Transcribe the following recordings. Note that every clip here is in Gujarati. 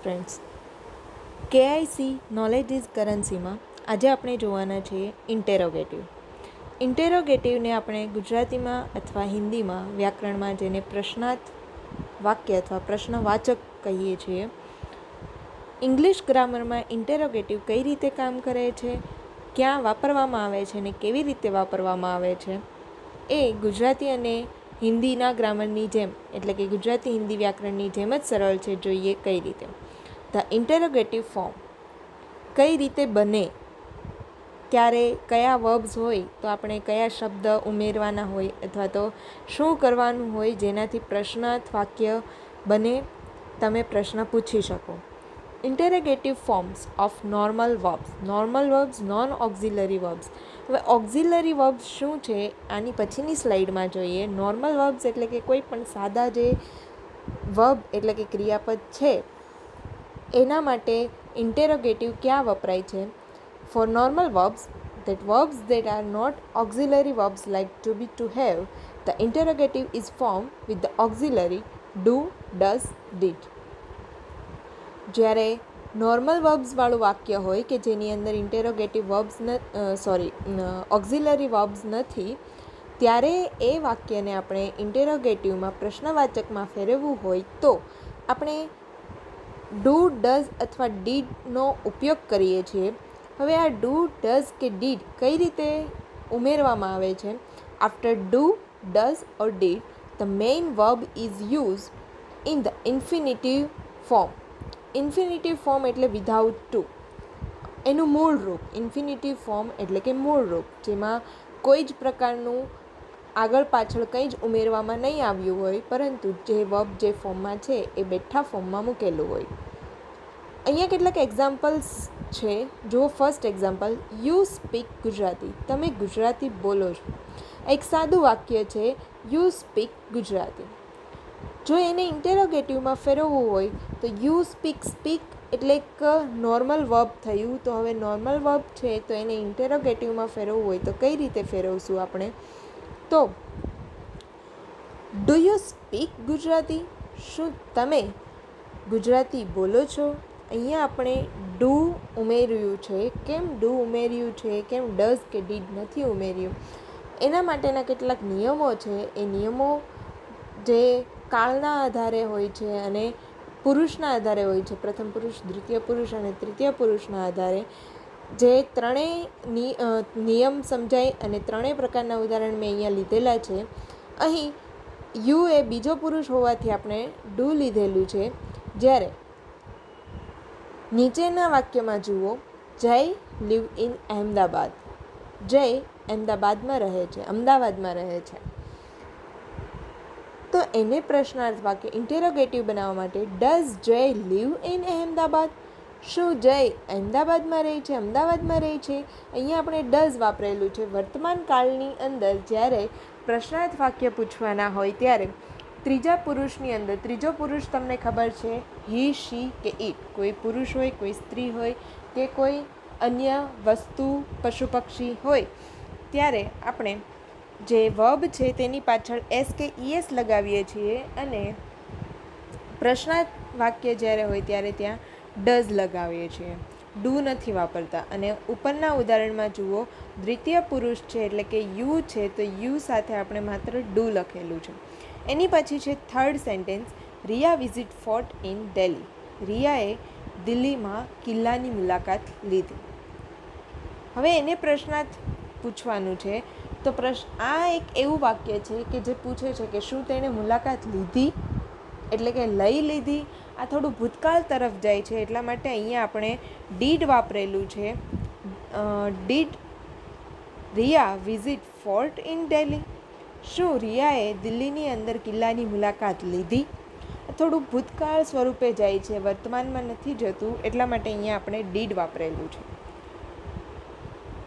ફ્રેન્ડ્સ, કેઆઈસી નોલેજ ઇઝ કરન્સીમાં આજે આપણે જોવાના છીએ ઇન્ટેરોગેટિવ. ઇન્ટેરોગેટિવને આપણે ગુજરાતીમાં અથવા હિન્દીમાં વ્યાકરણમાં જેને પ્રશ્નાર્થ વાક્ય અથવા પ્રશ્નવાચક કહીએ છીએ. ઇંગ્લિશ ગ્રામરમાં ઇન્ટેરોગેટિવ કઈ રીતે કામ કરે છે, ક્યાં વાપરવામાં આવે છે અને કેવી રીતે વાપરવામાં આવે છે એ ગુજરાતી અને હિન્દીના ગ્રામરની જેમ એટલે કે ગુજરાતી હિન્દી વ્યાકરણની જેમ જ સરળ છે. જોઈએ કઈ રીતે. ધ ઇન્ટેરોગેટિવ ફોર્મ કઈ રીતે બને, ત્યારે કયા વર્બ્સ હોય તો આપણે કયા શબ્દ ઉમેરવાના હોય અથવા તો શું કરવાનું હોય જેનાથી પ્રશ્નાર્થ વાક્ય બને, તમે પ્રશ્ન પૂછી શકો. Interrogative forms of normal verbs. Normal verbs, non auxiliary verbs. હવે ઓક્ઝિલરી વર્બ્સ શું છે આની પછીની સ્લાઇડમાં જોઈએ. નોર્મલ વર્બ્સ એટલે કે કોઈ પણ સાદા જે વર્બ એટલે કે ક્રિયાપદ છે એના માટે ઇન્ટેરોગેટિવ ક્યાં વપરાય છે. For normal verbs, that are not auxiliary verbs like to be, to have, the interrogative is formed with the auxiliary do, does, did. જ્યારે નોર્મલ વર્બ્સ વાળું વાક્ય હોય કે જેની અંદર ઇન્ટેરોગેટિવ વર્બ્સ ઓક્ઝિલરી વર્બ્સ નથી, ત્યારે એ વાક્યને આપણે ઇન્ટેરોગેટિવમાં પ્રશ્નવાચકમાં ફેરવવું હોય તો આપણે ડુ, ડઝ અથવા ડીડનો ઉપયોગ કરીએ છીએ. હવે આ ડુ, ડઝ કે ડીડ કઈ રીતે ઉમેરવામાં આવે છે. After do, does or did the main verb is use in the infinitive form. Infinitive form એટલે વિધાઉટ ટુ, એનું મૂળ રૂપ. ઇન્ફિનિટિવ ફોર્મ એટલે કે મૂળ રૂપ, જેમાં કોઈ જ પ્રકારનું આગળ પાછળ કંઈ જ ઉમેરવામાં નહીં આવ્યું હોય, પરંતુ જે વર્બ જે ફોર્મમાં છે એ બેઠા ફોર્મમાં મૂકેલું હોય. અહીંયા કેટલાક એક્ઝામ્પલ્સ છે. જો first example, you speak Gujarati. તમે ગુજરાતી બોલો છો. એક સાદું વાક્ય છે, યુ સ્પીક ગુજરાતી. જો એને ઇન્ટેરોગેટિવમાં ફેરવવું હોય તો યુ સ્પીક, સ્પીક એટલે એક નોર્મલ વર્બ થયું. તો હવે નોર્મલ વર્બ છે તો એને ઇન્ટેરોગેટિવમાં ફેરવવું હોય તો કઈ રીતે ફેરવશું આપણે. તો ડુ યુ સ્પીક ગુજરાતી. શું તમે ગુજરાતી બોલો છો. અહીંયા આપણે ડુ ઉમેર્યું છે. કેમ ડુ ઉમેર્યું છે, કેમ ડઝ કે ડીડ નથી ઉમેર્યું, એના માટેના કેટલાક નિયમો છે. એ નિયમો જે કાળના આધારે હોય છે અને પુરુષના આધારે હોય છે. પ્રથમ પુરુષ, દ્વિતીય પુરુષ અને તૃતીય પુરુષના આધારે જે ત્રણેય નિયમ સમજાય અને ત્રણેય પ્રકારના ઉદાહરણ મેં અહીંયા લીધેલા છે. અહીં યુ એ બીજો પુરુષ હોવાથી આપણે ડુ લીધેલું છે. જ્યારે નીચેના વાક્યમાં જુઓ, જય લીવ ઇન અહેમદાબાદ. જય અહેમદાબાદમાં રહે છે, અમદાવાદમાં રહે છે. તો એને પ્રશ્નાર્થ વાક્ય ઇન્ટેરોગેટિવ બનાવવા માટે ડઝ જય લીવ ઇન અહેમદાબાદ. શું જય અહેમદાબાદમાં રહે છે, અમદાવાદમાં રહે છે. અહીંયા આપણે ડઝ વાપરેલું છે. વર્તમાન કાળની અંદર જ્યારે પ્રશ્નાર્થ વાક્ય પૂછવાના હોય ત્યારે ત્રીજા પુરુષની અંદર, ત્રીજો પુરુષ તમને ખબર છે હી, શી કે ઇટ. કોઈ પુરુષ હોય, કોઈ સ્ત્રી હોય કે કોઈ અન્ય વસ્તુ, પશુ પક્ષી હોય, ત્યારે આપણે જે વર્બ છે તેની પાછળ એસ કે ઈએસ લગાવીએ છીએ અને પ્રશ્નાર્થ વાક્ય જ્યારે હોય ત્યારે ત્યાં ડઝ લગાવીએ છીએ. ડુ નથી વાપરતા. અને ઉપરના ઉદાહરણમાં જુઓ, દ્વિતીય પુરુષ છે એટલે કે યુ છે, તો યુ સાથે આપણે માત્ર ડુ લખેલું છે. એની પછી છે third sentence, Riya visit fort in Delhi. રિયાએ દિલ્હીમાં કિલ્લાની મુલાકાત લીધી. હવે એને પ્રશ્નાર્થ પૂછવાનું છે. તો આ એક એવું વાક્ય છે કે જે પૂછે છે કે શું તેણે મુલાકાત લીધી, એટલે કે લઈ લીધી. આ થોડું ભૂતકાળ તરફ જાય છે એટલા માટે અહીંયા આપણે ડીડ વાપરેલું છે. Did Riya visit fort in Delhi. શું રિયાએ દિલ્હીની અંદર કિલ્લાની મુલાકાત લીધી. થોડું ભૂતકાળ સ્વરૂપે જાય છે, વર્તમાનમાં નથી જતું, એટલા માટે અહીંયા આપણે ડીડ વાપરેલું છે.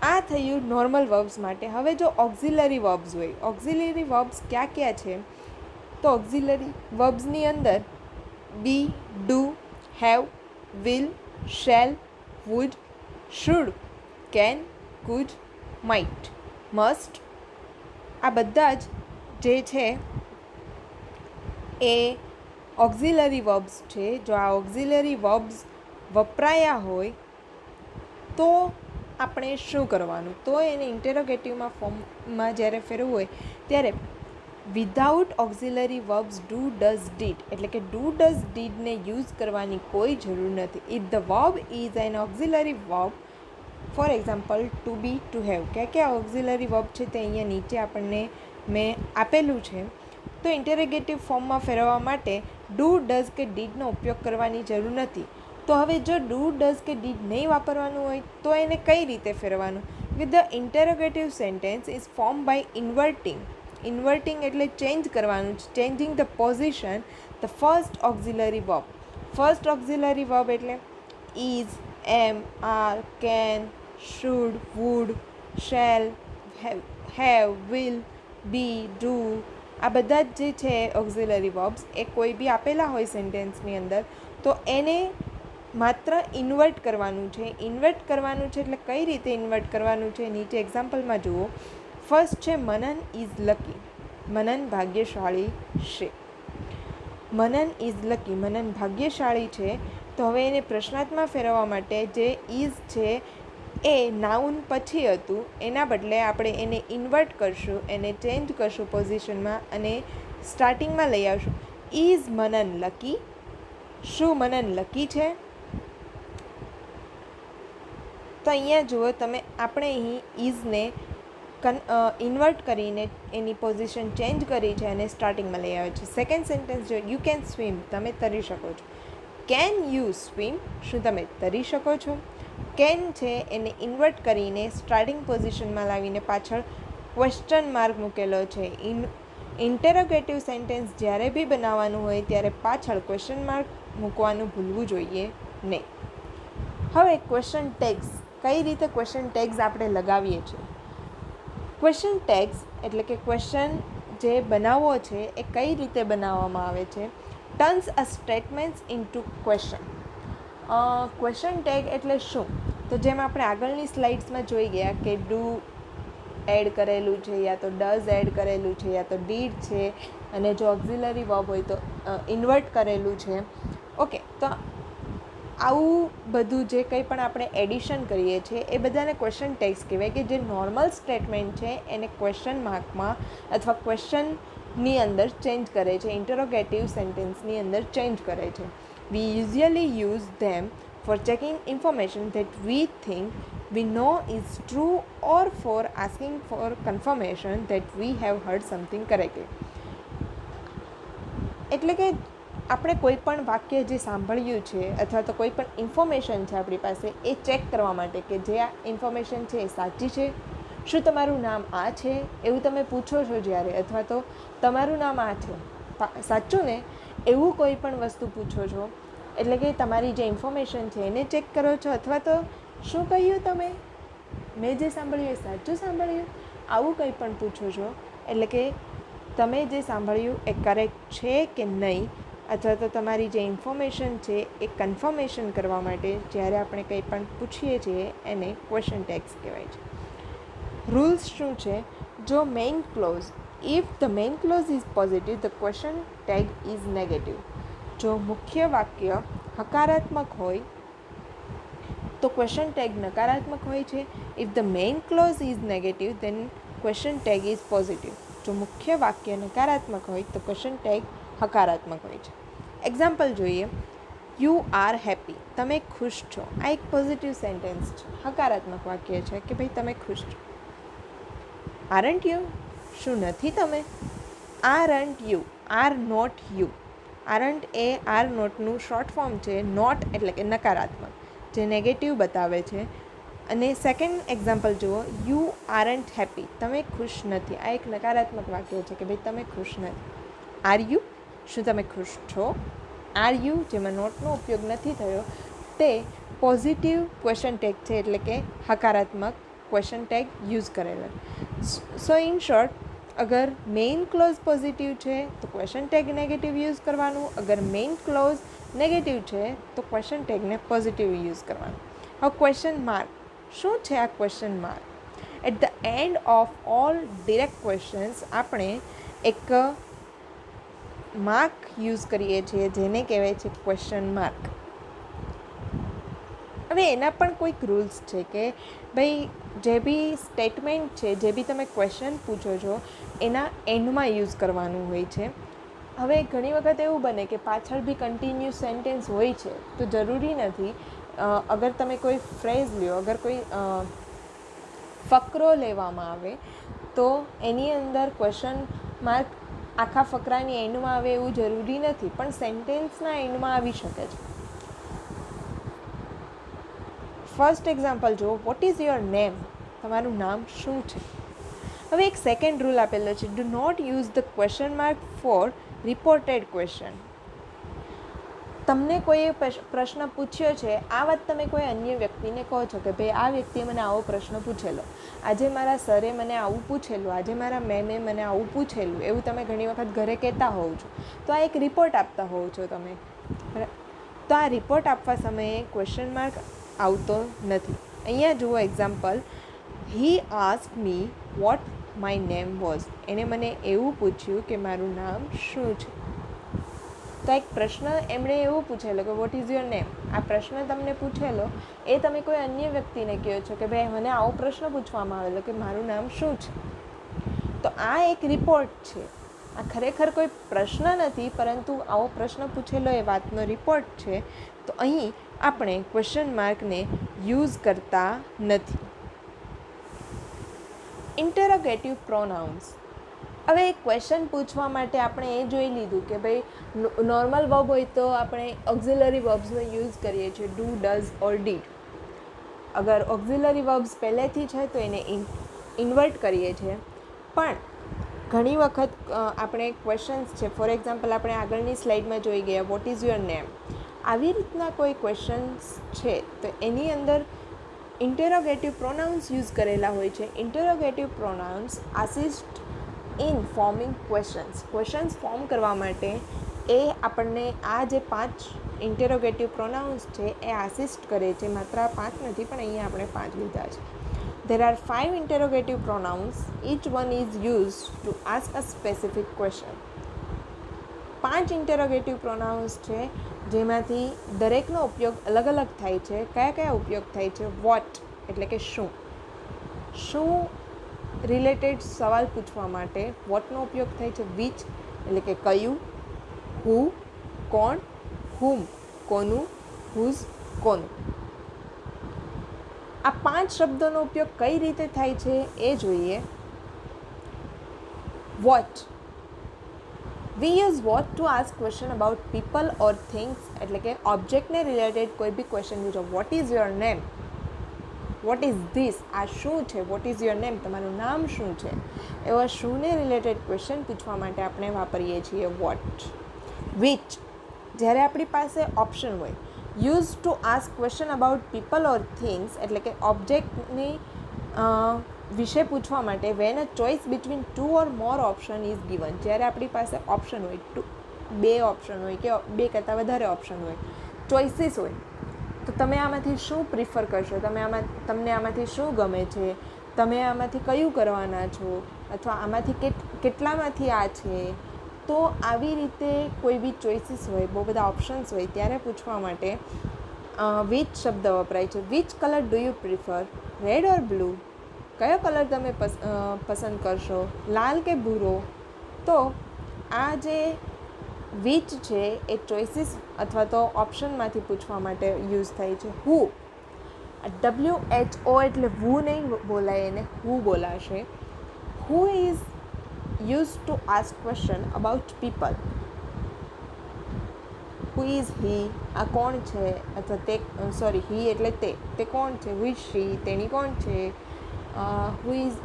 આ થયું નોર્મલ વર્બ્સ માટે. હવે જો ઓક્ઝિલરી વર્બ્સ હોય, ઓક્ઝિલરી વર્બ્સ ક્યાં ક્યાં છે. તો ઓક્ઝિલરી વર્બ્સની અંદર be, do, have, will, shall, would, should, can, could, might, must, આ બધા જ જે છે એ ઓક્ઝિલરી વર્બ્સ છે, જો આ ઓક્ઝિલરી વર્બ્સ વપરાયા હોય તો આપણે શું કરવાનું? તો એને ઇન્ટેરોગેટિવમાં ફોર્મમાં જ્યારે ફેરવવું હોય ત્યારે without auxiliary verbs do does did એટલે કે ડુ ડઝ ડીડને યુઝ કરવાની કોઈ જરૂર નથી. If the verb is an auxiliary verb, for example to be, to have, ક્યાં ઓક્ઝિલરી વર્બ છે તે અહીંયા નીચે આપણને મેં આપેલું છે. તો ઇન્ટેરોગેટિવ ફોર્મમાં ફેરવવા માટે ડુ ડઝ કે ડીડનો ઉપયોગ કરવાની જરૂર નથી. તો હવે જો ડુ ડઝ કે ડીડ નહીં વાપરવાનું હોય તો એને કઈ રીતે ફેરવવાનું? કે the interrogative sentence is form by inverting એટલે ચેન્જ કરવાનું, changing the position the first auxiliary verb. First auxiliary verb એટલે is, am, are, can, should, would, shall, have, will, be, do, આ બધા જ જે છે ઓક્ઝિલરી વર્બ્સ એ કોઈ બી આપેલા હોય સેન્ટેન્સની અંદર તો એને માત્ર ઇન્વર્ટ કરવાનું છે. ઇન્વર્ટ કરવાનું છે એટલે કઈ રીતે ઇન્વર્ટ કરવાનું છે? નીચે એક્ઝામ્પલમાં જુઓ. ફર્સ્ટ છે મનન ઇઝ લકી, મનન ભાગ્યશાળી છે. મનન ઇઝ લકી, મનન ભાગ્યશાળી છે. તો હવે એને પ્રશ્નાર્થમાં ફેરવવા માટે જે ઇઝ છે એ નાઉન પછી હતું, એના બદલે આપણે એને ઇન્વર્ટ કરશું, એને ચેન્જ કરશું પોઝિશનમાં અને સ્ટાર્ટિંગમાં લઈ આવશું. ઇઝ મનન લકી, શું મનન લકી છે? તો અહીંયા જુઓ તમે, આપણે અહીં ઇઝને ઇન્વર્ટ કરીને એની પોઝિશન ચેન્જ કરી છે અને સ્ટાર્ટિંગમાં લઈ આવે છે. સેકન્ડ સેન્ટેન્સ જો, યુ કેન સ્વિમ, તમે તરી શકો છો. કેન યુ સ્વિમ, શું તમે તરી શકો છો? કેન છે એને ઇન્વર્ટ કરીને સ્ટાર્ટિંગ પોઝિશનમાં લાવીને પાછળ ક્વેશ્ચન માર્ક મૂકેલો છે. ઇન્ટેરોગેટિવ સેન્ટેન્સ જ્યારે બી બનાવવાનું હોય ત્યારે પાછળ ક્વેશ્ચન માર્ક મૂકવાનું ભૂલવું જોઈએ નહીં. હવે ક્વેશ્ચન ટેગ્સ, કઈ રીતે ક્વેશ્ચન ટેગ્સ આપણે લગાવીએ છીએ? ક્વેશ્ચન ટેગ્સ એટલે કે ક્વેશ્ચન જે બનાવવો છે એ કઈ રીતે બનાવવામાં આવે છે? Turns a statements into question. Question tag એટલે શું? તો જેમ આપણે આગળની સ્લાઇડ્સમાં જોઈ ગયા કે ડુ એડ કરેલું છે, યા તો ડઝ એડ કરેલું છે, યા તો ડીડ છે, અને જો ઓક્ઝિલરી વર્બ હોય તો ઇન્વર્ટ કરેલું છે. ઓકે, તો આવું બધું જે કંઈ પણ આપણે એડિશન કરીએ છીએ એ બધાને ક્વેશ્ચન ટેગ્સ કહેવાય, કે જે નોર્મલ સ્ટેટમેન્ટ છે એને ક્વેશ્ચન માર્કમાં અથવા ક્વેશ્ચનની અંદર ચેન્જ કરે છે, ઇન્ટરોગેટિવ સેન્ટેન્સની અંદર ચેન્જ કરે છે. We usually use them for checking information that we think we know is true or for asking for confirmation that we have heard something correctly. એટલે કે આપણે કોઈ પણ વાક્ય જે સાંભળ્યું છે અથવા તો કોઈ પણ ઇન્ફોર્મેશન છે આપણી પાસે એ ચેક કરવા માટે કે જે આ ઇન્ફોર્મેશન છે એ સાચી છે. શું તમારું નામ આ છે એવું તમે પૂછો છો જ્યારે, અથવા તો તમારું નામ આ છે, સાચું ને, એવું કોઈ પણ વસ્તુ પૂછો છો એટલે કે તમારી જે ઇન્ફોર્મેશન છે એને ચેક કરો છો, અથવા તો શું કહ્યું તમે, મેં જે સાંભળ્યું એ સાચું સાંભળ્યું, આવું કંઈ પણ પૂછો છો એટલે કે તમે જે સાંભળ્યું એ કરેક્ટ છે કે નહીં, અથવા તો તમારી જે ઇન્ફોર્મેશન છે એ કન્ફર્મેશન કરવા માટે જ્યારે આપણે કંઈ પણ પૂછીએ છીએ એને ક્વેશ્ચન ટેગ્સ કહેવાય છે. રૂલ્સ શું છે? જો main clause, if the main clause is positive the question tag is negative. જો મુખ્ય વાક્ય હકારાત્મક હોય તો ક્વેશ્ચન ટેગ નકારાત્મક હોય છે. If the main clause is negative then question tag is positive. જો મુખ્ય વાક્ય નકારાત્મક હોય તો ક્વેશ્ચન ટેગ હકારાત્મક હોય છે. એક્ઝામ્પલ જોઈએ. યુ આર હેપી, તમે ખુશ છો. આ એક પોઝિટિવ સેન્ટેન્સ છે, હકારાત્મક વાક્ય છે કે ભાઈ તમે ખુશ છો. આરન્ટ યુ, શું નથી તમે? Aren't you, are not you. Aren't એ આર નોટનું શોર્ટ ફોર્મ છે. નોટ એટલે કે નકારાત્મક, જે નેગેટિવ બતાવે છે. અને સેકન્ડ એક્ઝામ્પલ જુઓ. યુ આરન્ટ હેપી, તમે ખુશ નથી. આ એક નકારાત્મક વાક્ય છે કે ભાઈ તમે ખુશ નથી. આર યુ, શું તમે ખુશ છો? આર યુ, જેમાં નોટનો ઉપયોગ નથી થયો, તે પોઝિટિવ ક્વેશ્ચન ટેગ છે, એટલે કે હકારાત્મક ક્વેશ્ચન ટેગ યુઝ કરેલો. સો ઇન શોર્ટ, અગર મેઇન ક્લોઝ પોઝિટિવ છે તો ક્વેશ્ચન ટેગ નેગેટિવ યુઝ કરવાનું. અગર મેઇન ક્લોઝ નેગેટિવ છે તો ક્વેશ્ચન ટેગને પોઝિટિવ યુઝ કરવાનું. હવે ક્વેશ્ચન માર્ક, શું છે આ question mark? At the end of all direct questions આપણે એક માર્ક યુઝ કરીએ છીએ જેને કહેવાય છે ક્વેશ્ચન માર્ક. હવે એના પણ કોઈક રૂલ્સ છે કે ભાઈ જે બી સ્ટેટમેન્ટ છે, જે બી તમે ક્વેશ્ચન પૂછો છો એના એન્ડમાં યુઝ કરવાનું હોય છે. હવે ઘણી વખત એવું બને કે પાછળ બી કન્ટિન્યુઅસ સેન્ટેન્સ હોય છે, તો જરૂરી નથી. અગર તમે કોઈ ફ્રેઝ લ્યો, અગર કોઈ ફકરો લેવામાં આવે તો એની અંદર ક્વેશ્ચન માર્ક આખા ફકરાની એન્ડમાં આવે એવું જરૂરી નથી, પણ સેન્ટેન્સના એન્ડમાં આવી શકે છે. ફર્સ્ટ એક્ઝામ્પલ જુઓ, વોટ ઇઝ યોર નેમ? તમારું નામ શું છે? હવે એક સેકન્ડ રૂલ આપેલો છે, do not use the question mark for reported question. તમને કોઈએ પ્રશ્ન પૂછ્યો છે, આ વાત તમે કોઈ અન્ય વ્યક્તિને કહો છો કે ભાઈ આ વ્યક્તિએ મને આવો પ્રશ્ન પૂછેલો, આજે મારા સરે મને આવું પૂછેલું, આજે મારા મેમે મને આવું પૂછેલું, એવું તમે ઘણી વખત ઘરે કહેતા હોવ છો. તો આ એક રિપોર્ટ આપતા હોવ છો તમે. તો આ રિપોર્ટ આપવા સમયે ક્વેશ્ચન માર્ક આવતો નથી. અહીંયા જુઓ example, he ask me vote my name was. એણે મને એવું પૂછ્યું કે મારું નામ શું છે. તો એક પ્રશ્ન એમણે એવો પૂછેલો કે વોટ ઇઝ યોર નેમ. આ પ્રશ્ન તમને પૂછેલો એ તમે કોઈ અન્ય વ્યક્તિને કહો છો કે ભાઈ મને આવો પ્રશ્ન પૂછવામાં આવેલો કે મારું નામ શું છે. તો આ એક રિપોર્ટ છે. આ ખરેખર કોઈ પ્રશ્ન નથી, પરંતુ આવો પ્રશ્ન પૂછેલો એ વાતનો રિપોર્ટ છે. તો અહીં આપણે ક્વેશ્ચન માર્કને યુઝ કરતા નથી. Interrogative pronounce. હવે એક ક્વેશ્ચન પૂછવા માટે આપણે એ જોઈ લીધું કે ભાઈ નોર્મલ વર્બ હોય તો આપણે ઓક્ઝિલરી વર્બ્સનો યુઝ કરીએ છીએ, ડુ, ડઝ ઓર ડીડ. અગર ઓક્ઝિલરી વર્બ્સ પહેલેથી છે તો એને ઇન્વર્ટ કરીએ છીએ. પણ ઘણી વખત આપણે ક્વેશ્ચન્સ છે, ફોર એક્ઝામ્પલ આપણે આગળની સ્લાઇડમાં જોઈ ગયા વોટ ઇઝ યોર નેમ. આવી રીતના કોઈ ક્વેશ્ચન્સ છે તો એની અંદર ઇન્ટરોગેટિવ પ્રોનાઉન્સ યુઝ કરેલા હોય છે. Interrogative pronouns assist in forming questions form કરવા માટે એ આપણને આ જે 5 ઇન્ટરોગેટિવ પ્રોનાઉન્સ છે એ આસિસ્ટ કરે છે. માત્ર આ 5 નથી, પણ અહીંયા આપણે 5 લીધા છે. There are 5 interrogative pronouns. Each one is used to ask a specific question. 5 interrogative pronounce છે જેમાંથી દરેકનો ઉપયોગ અલગ અલગ થાય છે. કયા કયા ઉપયોગ થાય છે? વોટ એટલે કે શું રિલેટેડ સવાલ પૂછવા માટે વોટનો ઉપયોગ થાય છે. વિચ એટલે કે કયું. હુ કોણ. હુમ કોનું. હુઝ કોનું. આ 5 શબ્દોનો ઉપયોગ કઈ રીતે થાય છે એ જોઈએ. What, we use what to ask question about people or things, એટલે કે ઓબ્જેક્ટને રિલેટેડ કોઈ બી ક્વેશ્ચન પૂછો. What is your name, what is this, આ શું છે. વોટ ઇઝ યોર નેમ, તમારું નામ શું છે. એવા શુંને રિલેટેડ ક્વેશ્ચન પૂછવા માટે આપણે વાપરીએ છીએ વોટ. વિચ, જ્યારે આપણી પાસે ઓપ્શન હોય. Use to ask question about people or things, એટલે કે ઓબ્જેક્ટની વિશે પૂછવા માટે van a choice between 2 or more option is given. જ્યારે આપણી પાસે ઓપ્શન હોય, 2 ઓપ્શન હોય કે 2 કરતાં વધારે ઓપ્શન હોય, ચોઇસીસ હોય, તો તમે આમાંથી શું પ્રિફર કરશો. તમને આમાંથી શું ગમે છે, તમે આમાંથી કયું કરવાના છો, અથવા આમાંથી કેટલામાંથી આ છે. તો આવી રીતે કોઈ બી ચોઇસીસ હોય, બહુ બધા ઓપ્શન્સ હોય, ત્યારે પૂછવા માટે વિચ શબ્દ વપરાય છે. Which colour do you prefer, red or blue, કયો કલર તમે પસંદ કરશો, લાલ કે ભૂરો. તો આ જે વિચ છે એ ચોઇસીસ અથવા તો ઓપ્શનમાંથી પૂછવા માટે યુઝ થાય છે. હુ, WHO એટલે વુ નહીં બોલાય, એને હુ બોલાશે. Who is use to ask question about people. Who is he, આ કોણ છે, અથવા તે હી એટલે તે કોણ છે. હુ ઇઝ શી, તેણી કોણ છે. હુ ઇઝ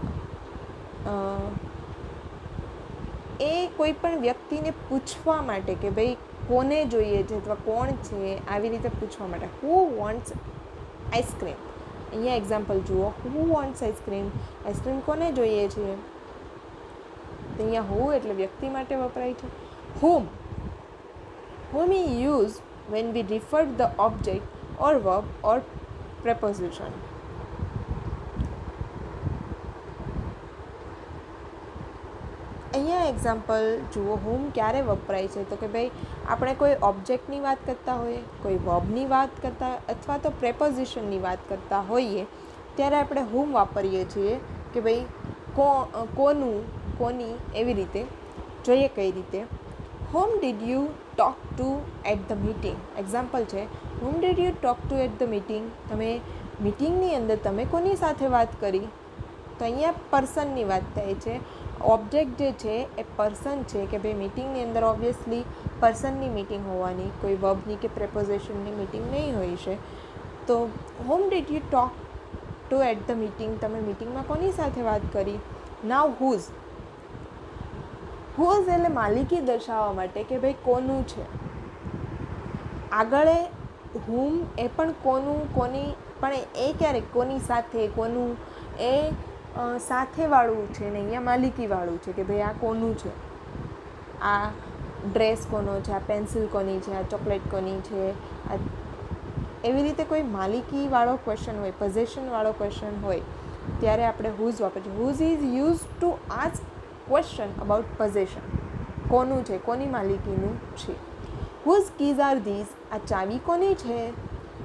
એ કોઈ પણ વ્યક્તિને પૂછવા માટે કે ભાઈ કોને જોઈએ છે અથવા કોણ છે, આવી રીતે પૂછવા માટે. હુ વોન્ટ્સ આઈસ્ક્રીમ. અહીંયા એક્ઝામ્પલ જુઓ. હુ વોન્ટ્સ આઈસ્ક્રીમ, આઈસ્ક્રીમ કોને જોઈએ છે. તો અહીંયા હુ એટલે વ્યક્તિ માટે વપરાય છે. whom we use when we refer the object or verb or preposition. અહીંયા એક્ઝામ્પલ જુઓ, whom ક્યારે વપરાય છે, તો કે ભાઈ આપણે કોઈ ઓબ્જેક્ટની વાત કરતા હોઈએ, કોઈ વર્બની વાત કરતા અથવા તો પ્રેપોઝિશનની વાત કરતા હોઈએ ત્યારે આપણે whom વાપરીએ છીએ કે ભાઈ કોનું, કોની, એવી રીતે. જોઈએ કઈ રીતે. whom did you talk to at the meeting? Example છે, whom did you talk to at the meeting? તમે મીટિંગની અંદર તમે કોની સાથે વાત કરી? તો અહીંયા પર્સનની વાત થાય છે. ઓબ્જેક્ટ જે છે એ પર્સન છે કે ભાઈ મીટિંગની અંદર ઓબ્વિયસલી પર્સનની મીટિંગ હોવાની, કોઈ વર્બની કે પ્રેપોઝિશનની મીટિંગ નહીં હોય છે. તો whom did you talk to at the meeting? તમે મીટિંગમાં કોની સાથે વાત કરી? નાવ whose. whose એટલે માલિકી દર્શાવવા માટે કે ભાઈ કોનું છે. આગળ whom એ પણ કોનું, કોની, પણ એ ક્યારે કોની સાથે, કોનું એ સાથેવાળું છે ને અહીંયા માલિકીવાળું છે કે ભાઈ આ કોનું છે, આ ડ્રેસ કોનો છે, આ પેન્સિલ કોની છે, આ ચોકલેટ કોની છે, આ એવી રીતે કોઈ માલિકીવાળો ક્વેશ્ચન હોય, પોઝેશનવાળો ક્વેશ્ચન હોય ત્યારે આપણે whose વાપરીએ. whose is use to ask question about possession. કોનું છે, કોની માલિકીનું છે. whose keys are these? આ ચાવી કોની છે?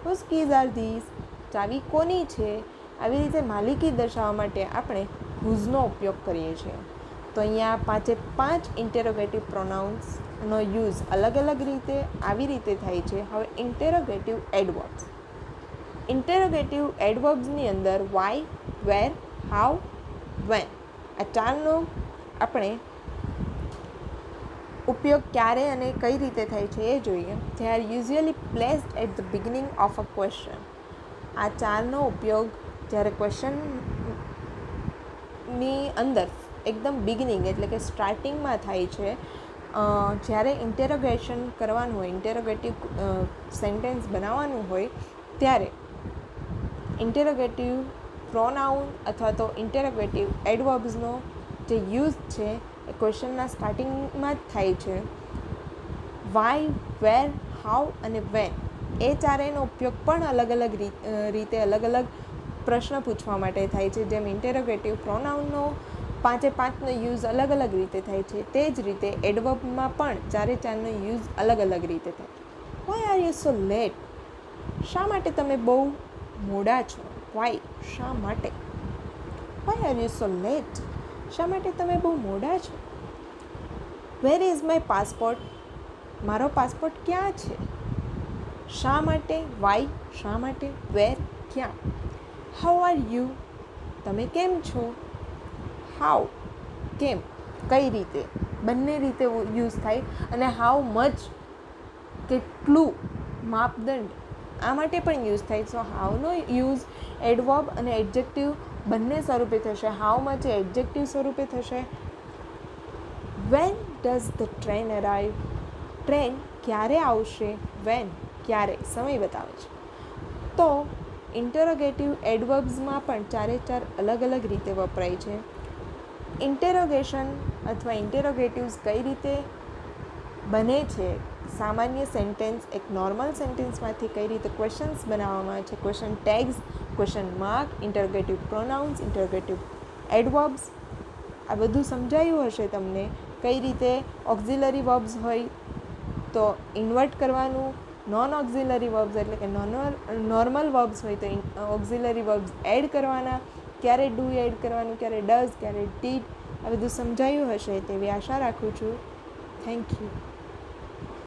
whose keys are these? ચાવી કોની છે? આવી રીતે માલિકી દર્શાવવા માટે આપણે whoseનો ઉપયોગ કરીએ છીએ. તો અહીંયા 5 ઇન્ટેરોગેટિવ પ્રોનાઉન્સનો યુઝ અલગ અલગ રીતે આવી રીતે થાય છે. હવે ઇન્ટેરોગેટિવ એડવર્બ્સ. ઇન્ટેરોગેટિવ એડવર્બ્સની અંદર વાય, વેર, હાઉ, વેન આ ચારનો આપણે ઉપયોગ ક્યારે અને કઈ રીતે થાય છે એ જોઈએ. They are usually placed at the beginning of a question. આ ચારનો ઉપયોગ જ્યારે ક્વેશ્ચનની અંદર એકદમ બિગિનિંગ એટલે કે સ્ટાર્ટિંગમાં થાય છે. જ્યારે ઇન્ટેરોગેશન કરવાનું હોય, ઇન્ટેરોગેટિવ સેન્ટેન્સ બનાવવાનું હોય ત્યારે ઇન્ટેરોગેટિવ પ્રોનાઉન અથવા તો ઇન્ટેરોગેટિવ એડવર્બ્સનો જે યુઝ છે એ ક્વેશ્ચનના સ્ટાર્ટિંગમાં જ થાય છે. વાય, વેર, હાઉ અને વેન એ ચારેયનો ઉપયોગ પણ અલગ અલગ રીતે અલગ અલગ પ્રશ્ન પૂછવા માટે થાય છે. જેમ ઇન્ટેરોગેટિવ પ્રોનાઉનનો 5નો યુઝ અલગ અલગ રીતે થાય છે, તે જ રીતે એડવર્બમાં પણ ચારેનો યુઝ અલગ અલગ રીતે થાય છે. Why are you so late? શા માટે તમે બહુ મોડા છો? વાય, શા માટે? Why are you so late? શા માટે તમે બહુ મોડા છો? Where is my passport? મારો પાસપોર્ટ ક્યાં છે? શા માટે? વાય, શા માટે? વેર, ક્યાં? How are you? તમે કેમ છો? હાઉ, કેમ, કઈ રીતે, બંને રીતે યુઝ થાય. અને હાઉ મચ, કેટલું, માપદંડ, આ માટે પણ યુઝ થાય. સો હાઉનો યુઝ એડવર્બ અને એડજેક્ટિવ બંને સ્વરૂપે થશે. હાઉ મચ એ એડજેક્ટિવ સ્વરૂપે થશે. When does the train arrive? Train ક્યારે આવશે? વેન, ક્યારે, સમય બતાવે છે. તો ઇન્ટેરોગેટિવ એડવર્બ્સમાં પણ ચારે અલગ અલગ રીતે વપરાય છે. ઇન્ટેરોગેશન અથવા ઇન્ટેરોગેટિવ્સ કઈ રીતે બને છે? સામાન્ય સેન્ટેન્સ, એક નોર્મલ સેન્ટેન્સમાંથી કઈ રીતે ક્વેશ્ચન્સ બનાવવામાં આવે છે, question tags, question mark, interrogative pronouns, interrogative adverbs, આ બધું સમજાયું હશે તમને. કઈ રીતે ઓક્ઝિલરી વર્બ્સ હોય તો ઇન્વર્ટ કરવાનું, નોન ઓક્ઝિલરી વર્બ્સ એટલે કે નોર્મલ વર્બ્સ હોય તો ઓક્ઝિલરી વર્બ્સ એડ કરવાના, ક્યારે ડુ એડ કરવાનું, ક્યારે ડઝ, ક્યારે ડીડ, આ બધું સમજાયું હશે તેવી આશા રાખું છું. Thank you.